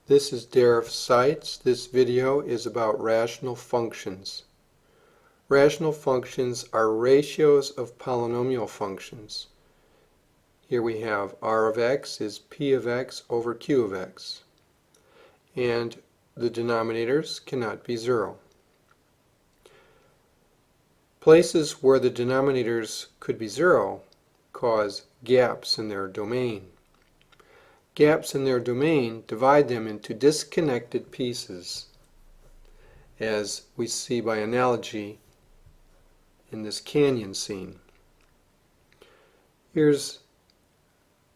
This is Deref Sites. This video is about rational functions. Rational functions are ratios of polynomial functions. Here we have r of x is p of x over q of x. And the denominators cannot be 0. Places where the denominators could be 0 cause gaps in their domain. Gaps in their domain divide them into disconnected pieces, as we see by analogy in this canyon scene. Here's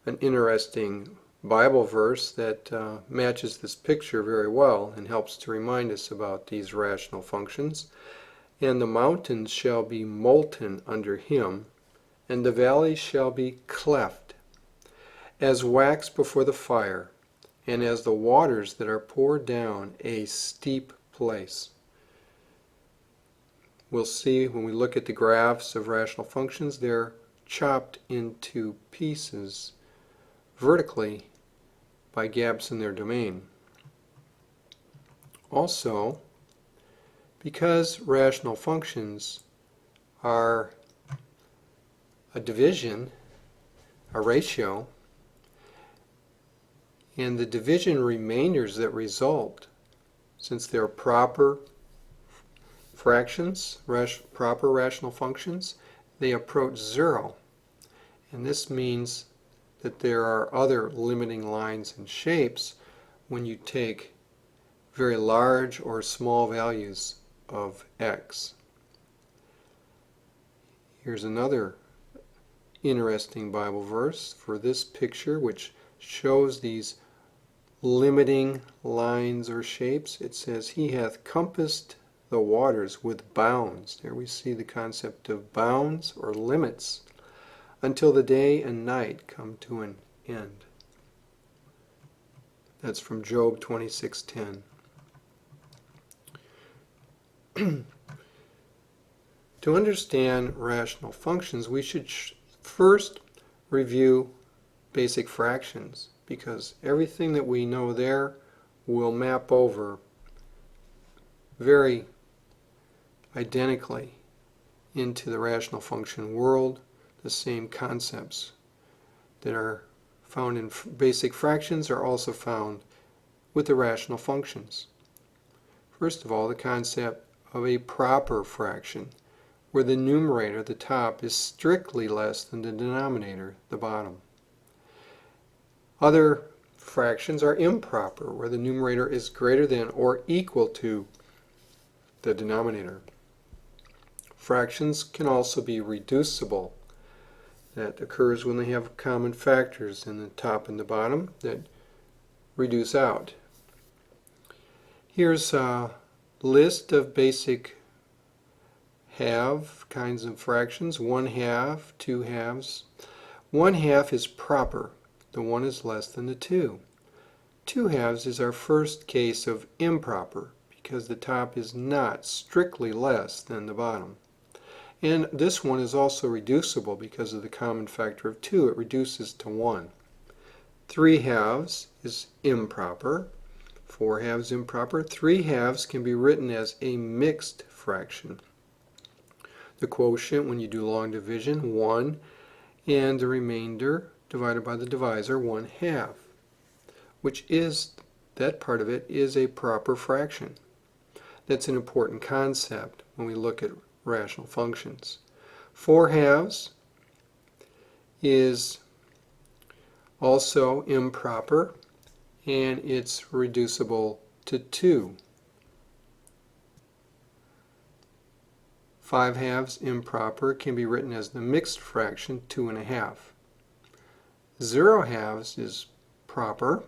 an interesting Bible verse that matches this picture very well and helps to remind us about these rational functions. And the mountains shall be molten under him, and the valleys shall be cleft, as wax before the fire, and as the waters that are poured down a steep place. We'll see when we look at the graphs of rational functions, they're chopped into pieces vertically by gaps in their domain. Also, because rational functions are a division, a ratio, and the division remainders that result, since they're proper fractions, proper rational functions, they approach 0. And this means that there are other limiting lines and shapes when you take very large or small values of x. Here's another interesting Bible verse for this picture, which shows these limiting lines or shapes. It says, "He hath compassed the waters with bounds." There we see the concept of bounds or limits, until the day and night come to an end. That's from Job 26:10. To understand rational functions, we should first review basic fractions, because everything that we know there will map over very identically into the rational function world. The same concepts that are found in basic fractions are also found with the rational functions. First of all, the concept of a proper fraction, where the numerator, the top, is strictly less than the denominator, the bottom. Other fractions are improper, where the numerator is greater than or equal to the denominator. Fractions can also be reducible. That occurs when they have common factors in the top and the bottom that reduce out. Here's a list of basic half kinds of fractions: 1/2, 2/2. 1/2 is proper. The 1 is less than the 2. 2/2 is our first case of improper, because the top is not strictly less than the bottom. And this one is also reducible because of the common factor of 2. It reduces to 1. 3/2 is improper. 4/2 improper. 3/2 can be written as a mixed fraction. The quotient, when you do long division, 1, and the remainder divided by the divisor, 1/2, which is, that part of it is a proper fraction. That's an important concept when we look at rational functions. 4/2 is also improper, and it's reducible to 2. 5/2 improper can be written as the mixed fraction 2.5. 0/2 is proper,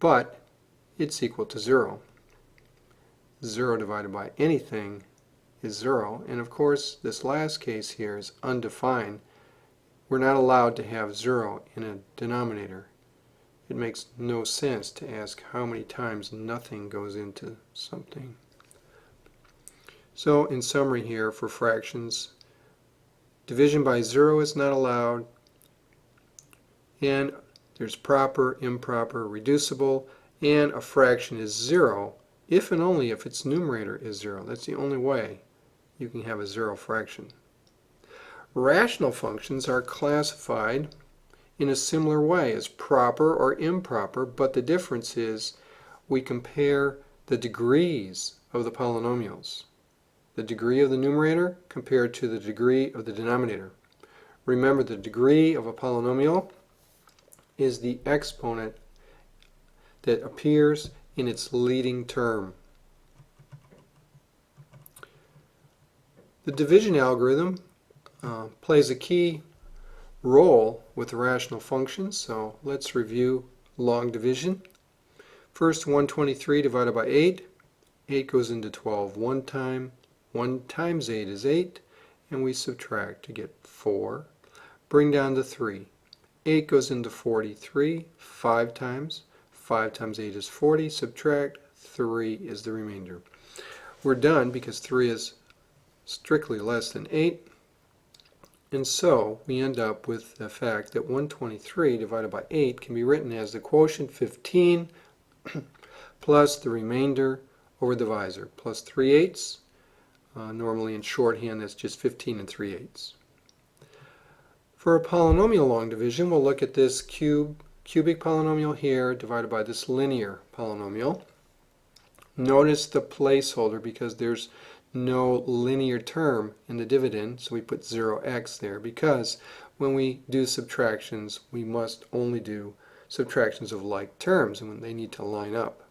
but it's equal to 0. 0 divided by anything is 0, and of course this last case here is undefined. We're not allowed to have 0 in a denominator. It makes no sense to ask how many times nothing goes into something. So in summary here, for fractions, division by 0 is not allowed, and there's proper, improper, reducible, and a fraction is 0 if and only if its numerator is 0. That's the only way you can have a 0 fraction. Rational functions are classified in a similar way as proper or improper, but the difference is we compare the degrees of the polynomials. The degree of the numerator compared to the degree of the denominator. Remember, the degree of a polynomial is the exponent that appears in its leading term. The division algorithm plays a key role with rational functions, so let's review long division. First, 123 divided by 8. 8 goes into 12 one time. 1 times 8 is 8, and we subtract to get 4. Bring down to 3. 8 goes into 43 5 times. 5 times 8 is 40. Subtract, 3 is the remainder. We're done because 3 is strictly less than 8. And so we end up with the fact that 123 divided by 8 can be written as the quotient 15 plus the remainder over the divisor, plus 3/8. Normally in shorthand that's just 15 3/8. For a polynomial long division, we'll look at this cubic polynomial here divided by this linear polynomial. Notice the placeholder because there's no linear term in the dividend, so we put 0x there because when we do subtractions, we must only do subtractions of like terms and when they need to line up.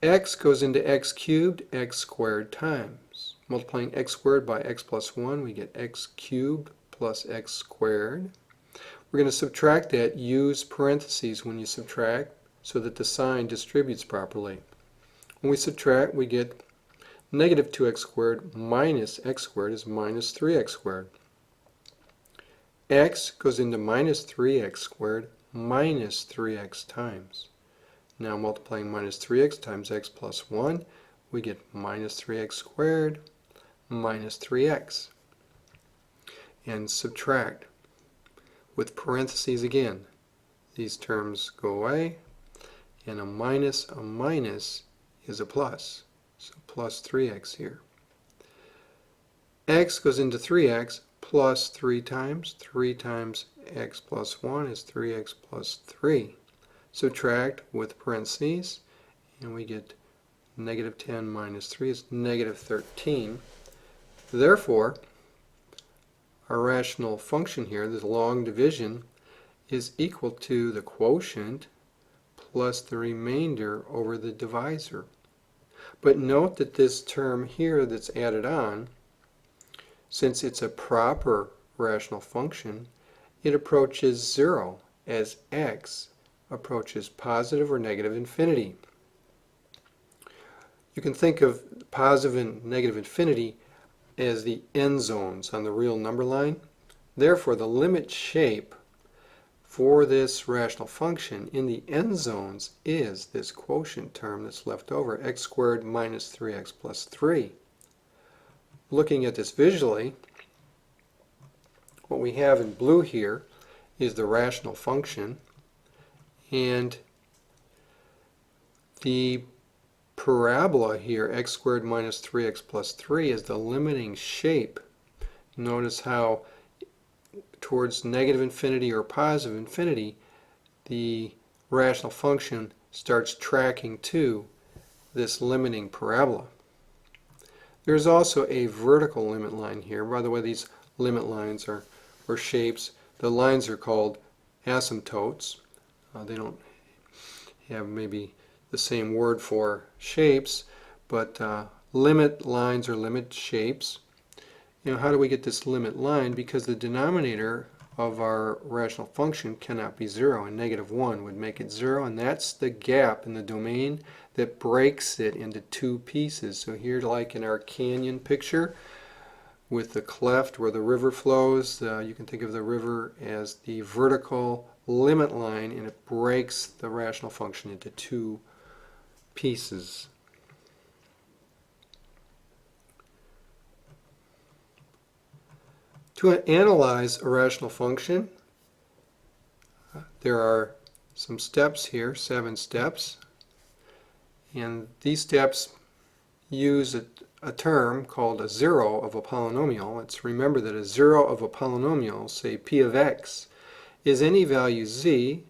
X goes into x cubed, x squared times. Multiplying x squared by x plus 1, we get x cubed plus x squared. We're going to subtract that. Use parentheses when you subtract so that the sign distributes properly. When we subtract, we get negative 2x squared minus x squared is minus 3x squared. X goes into minus 3x squared minus 3x times. Now multiplying minus 3x times x plus 1, we get minus 3x squared minus 3x. And subtract with parentheses again. These terms go away, and a minus is a plus. So plus 3x here. X goes into 3x plus 3 times. 3 times x plus 1 is 3x plus 3. Subtract with parentheses, and we get negative 10 minus 3 is negative 13. Therefore, our rational function here, this long division, is equal to the quotient plus the remainder over the divisor. But note that this term here that's added on, since it's a proper rational function, it approaches 0 as x approaches positive or negative infinity. You can think of positive and negative infinity as the end zones on the real number line. Therefore, the limit shape for this rational function in the end zones is this quotient term that's left over, x squared minus 3x plus 3. Looking at this visually, what we have in blue here is the rational function, and the parabola here, x squared minus 3x plus 3, is the limiting shape. Notice how towards negative infinity or positive infinity, the rational function starts tracking to this limiting parabola. There's also a vertical limit line here. By the way, these limit lines are or shapes. The lines are called asymptotes. They don't have maybe the same word for shapes, but limit lines or limit shapes. How do we get this limit line? Because the denominator of our rational function cannot be 0, and negative 1 would make it 0, and that's the gap in the domain that breaks it into two pieces. So here, like in our canyon picture with the cleft where the river flows, you can think of the river as the vertical limit line, and it breaks the rational function into two pieces. To analyze a rational function, there are some steps here, 7 steps, and these steps use a term called a zero of a polynomial. Let's remember that a zero of a polynomial, say p of x, is any value z,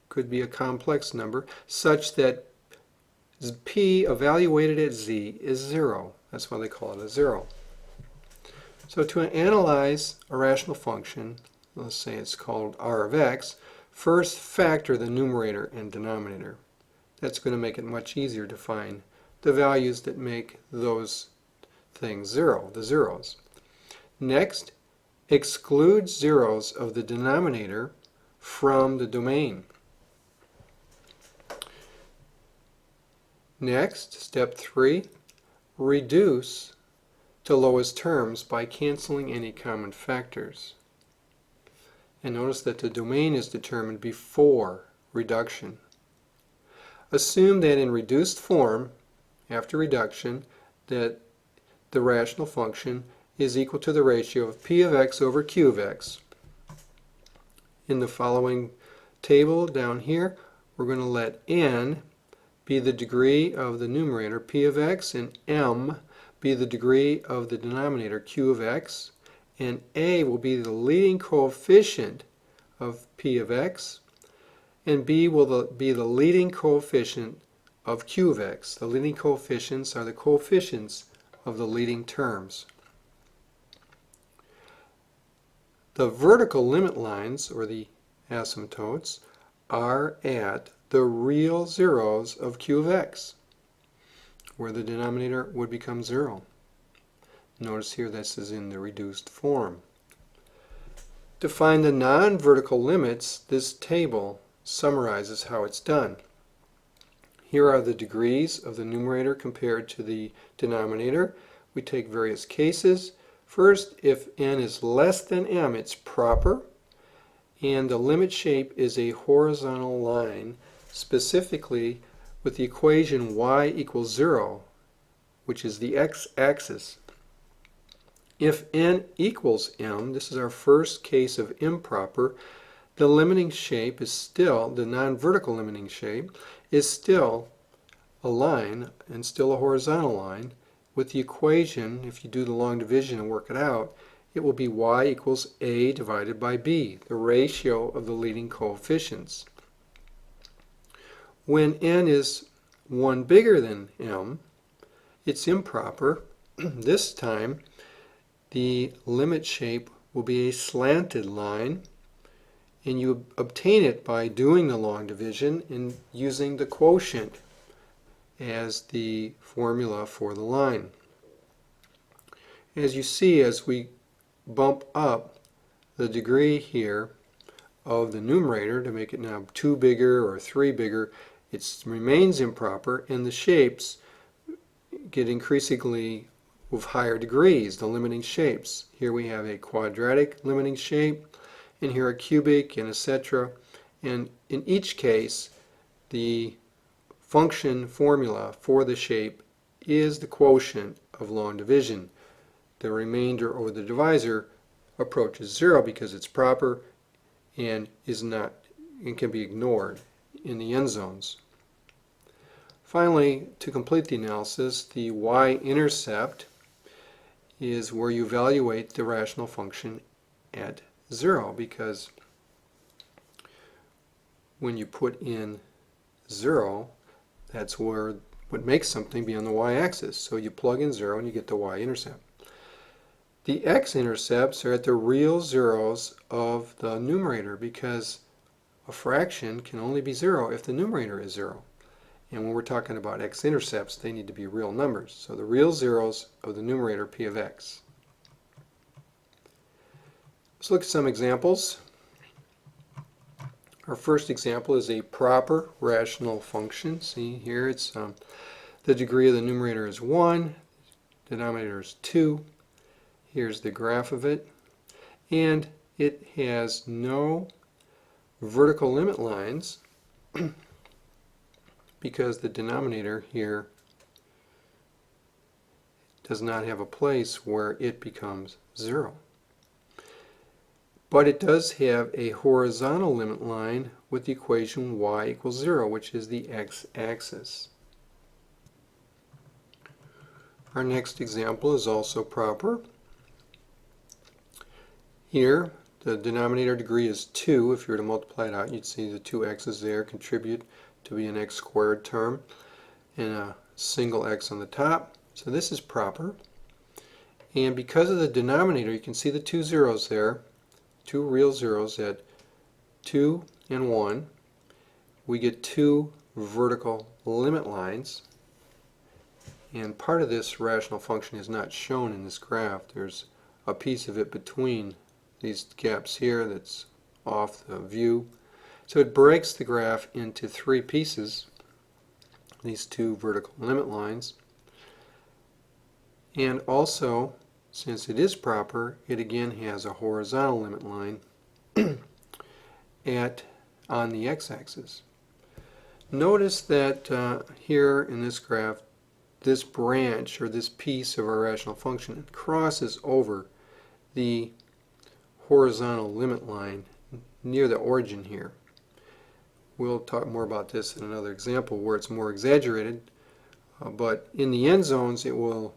could be a complex number, such that p evaluated at z is 0. That's why they call it a zero. So to analyze a rational function, let's say it's called r of x, first factor the numerator and denominator. That's going to make it much easier to find the values that make those things 0, the zeros. Next, exclude zeros of the denominator from the domain. Next, step 3, reduce to lowest terms by canceling any common factors. And notice that the domain is determined before reduction. Assume that in reduced form, after reduction, that the rational function is equal to the ratio of p of x over q of x. In the following table down here, we're going to let n be the degree of the numerator p of x, and m be the degree of the denominator q of x, and a will be the leading coefficient of p of x, and b will be the leading coefficient of q of x. The leading coefficients are the coefficients of the leading terms. The vertical limit lines, or the asymptotes, are at the real zeros of q of x, where the denominator would become 0. Notice here this is in the reduced form. To find the non-vertical limits, this table summarizes how it's done. Here are the degrees of the numerator compared to the denominator. We take various cases. First, if n is less than m, it's proper, and the limit shape is a horizontal line, specifically with the equation y equals 0, which is the x-axis. If n equals m, this is our first case of improper, the limiting shape is still, the non-vertical limiting shape, is still a line and still a horizontal line. With the equation, if you do the long division and work it out, it will be y equals a divided by b, the ratio of the leading coefficients. When n is 1 bigger than m, it's improper. This time, the limit shape will be a slanted line, and you obtain it by doing the long division and using the quotient as the formula for the line. As you see, as we bump up the degree here of the numerator to make it now 2 bigger or 3 bigger, it remains improper, and the shapes get increasingly with higher degrees, the limiting shapes. Here we have a quadratic limiting shape, and here a cubic, and etc. And in each case, the function formula for the shape is the quotient of long division. The remainder over the divisor approaches 0 because it's proper and is not and can be ignored in the end zones. Finally, to complete the analysis, the y-intercept is where you evaluate the rational function at 0, because when you put in 0, that's where what makes something be on the y-axis. So you plug in 0 and you get the y-intercept. The x-intercepts are at the real zeros of the numerator, because a fraction can only be 0 if the numerator is 0. And when we're talking about x-intercepts, they need to be real numbers. So the real zeros of the numerator p of x. Let's look at some examples. Our first example is a proper rational function. See here, it's the degree of the numerator is 1, denominator is 2. Here's the graph of it, and it has no vertical limit lines because the denominator here does not have a place where it becomes 0. But it does have a horizontal limit line with the equation y equals 0, which is the x-axis. Our next example is also proper. Here, the denominator degree is 2. If you were to multiply it out, you'd see the two x's there contribute to be an x squared term and a single x on the top. So this is proper. And because of the denominator, you can see the two zeros there, two real zeros at 2 and 1. We get two vertical limit lines. And part of this rational function is not shown in this graph. There's a piece of it between these gaps here that's off the view. So it breaks the graph into three pieces, these two vertical limit lines. And also, since it is proper, it again has a horizontal limit line on the x-axis. Notice that here in this graph, this branch or this piece of our rational function crosses over the horizontal limit line near the origin here. We'll talk more about this in another example where it's more exaggerated, but in the end zones it will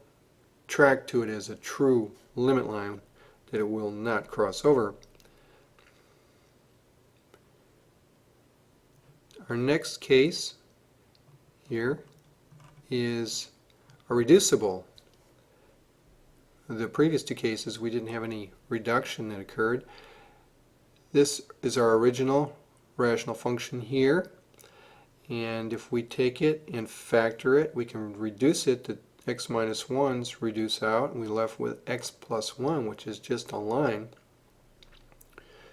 track to it as a true limit line that it will not cross over. Our next case here is a reducible. The previous two cases we didn't have any reduction that occurred. This is our original rational function here, and if we take it and factor it, we can reduce it to x minus 1's reduce out, and we're left with x plus 1, which is just a line.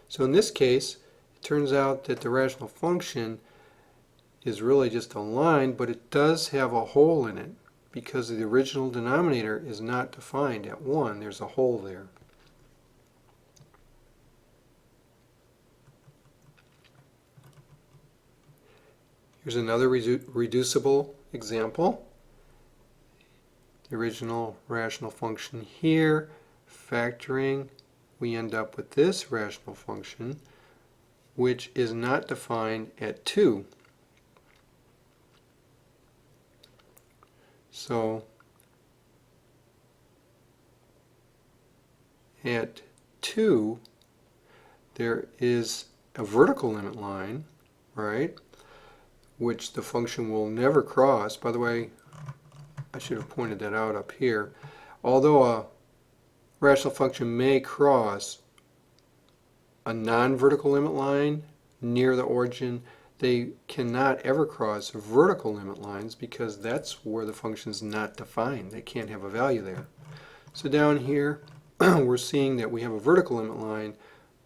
So in this case, it turns out that the rational function is really just a line, but it does have a hole in it because the original denominator is not defined at 1. There's a hole there. Here's another reducible example. The original rational function here, factoring, we end up with this rational function, which is not defined at 2. So at 2, there is a vertical limit line, right, which the function will never cross. By the way, I should have pointed that out up here. Although a rational function may cross a non-vertical limit line near the origin, they cannot ever cross vertical limit lines because that's where the function is not defined. They can't have a value there. So down here we're seeing that we have a vertical limit line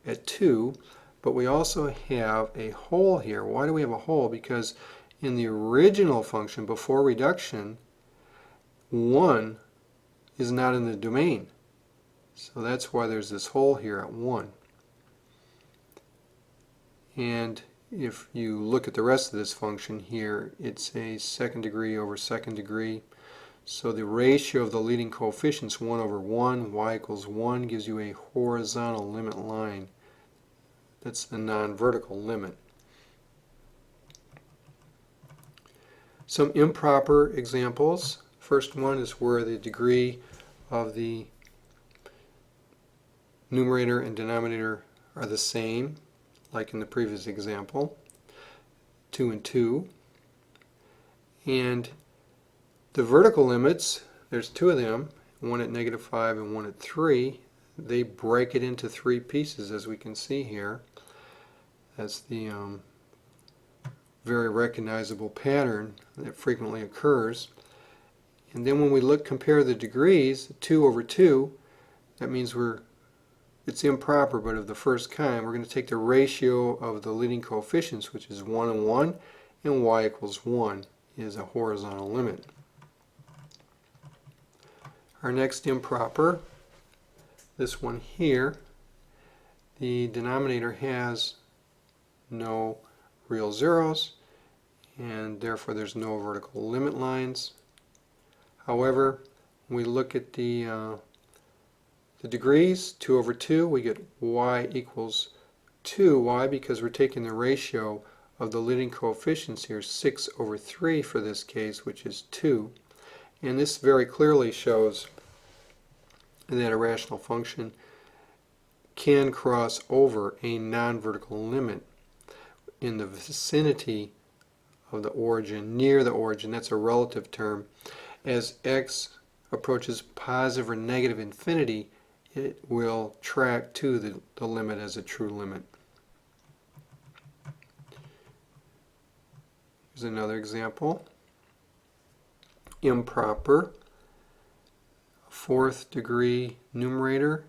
at 2, but we also have a hole here. Why do we have a hole? Because in the original function before reduction, 1 is not in the domain. So that's why there's this hole here at 1. And if you look at the rest of this function here, it's a second degree over second degree. So the ratio of the leading coefficients 1 over 1, y equals 1, gives you a horizontal limit line. That's the non-vertical limit. Some improper examples. First one is where the degree of the numerator and denominator are the same, like in the previous example, 2 and 2. And the vertical limits, there's two of them, one at -5 and one at 3. They break it into three pieces, as we can see here. That's the very recognizable pattern that frequently occurs. And then when we compare the degrees, 2 over 2, that means it's improper, but of the first kind. We're going to take the ratio of the leading coefficients, which is 1 and 1, and y equals 1 is a horizontal limit. Our next improper, this one here, the denominator has no real zeros, and therefore there's no vertical limit lines. However, when we look at the degrees, 2 over 2, we get y equals 2. Why? Because we're taking the ratio of the leading coefficients here, 6 over 3 for this case, which is 2. And this very clearly shows that a rational function can cross over a non-vertical limit in the vicinity of the origin, near the origin. That's a relative term. As x approaches positive or negative infinity, it will track to the limit as a true limit. Here's another example. Improper, fourth degree numerator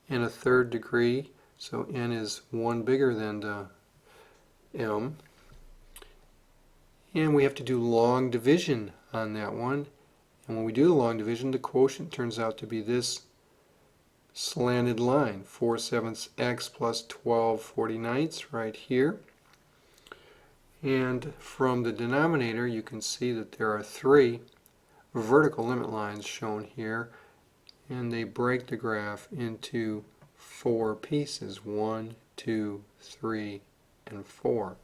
and a third degree, so n is 1 bigger than the m. And we have to do long division on that one. And when we do the long division, the quotient turns out to be this slanted line, 4/7 x plus 12/49 right here. And from the denominator, you can see that there are 3 vertical limit lines shown here, and they break the graph into 4 pieces, 1, 2, 3, and 4.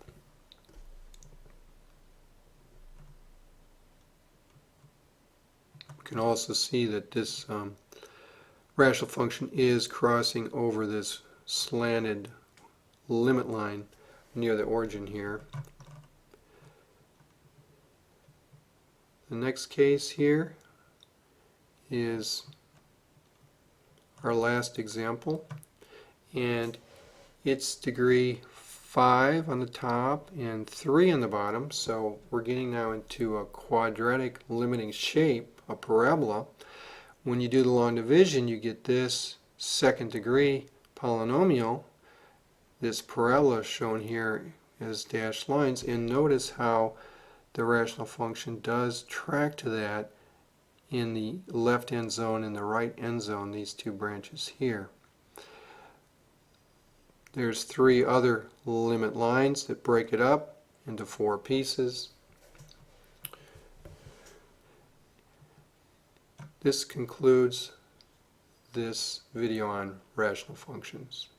You can also see that this rational function is crossing over this slanted limit line near the origin here. The next case here is our last example, and it's degree 5 on the top and 3 on the bottom, so we're getting now into a quadratic limiting shape, a parabola. When you do the long division, you get this second degree polynomial. This parabola shown here as dashed lines, and notice how the rational function does track to that in the left end zone and the right end zone, these 2 branches here. There's 3 other limit lines that break it up into 4 pieces. This concludes this video on rational functions.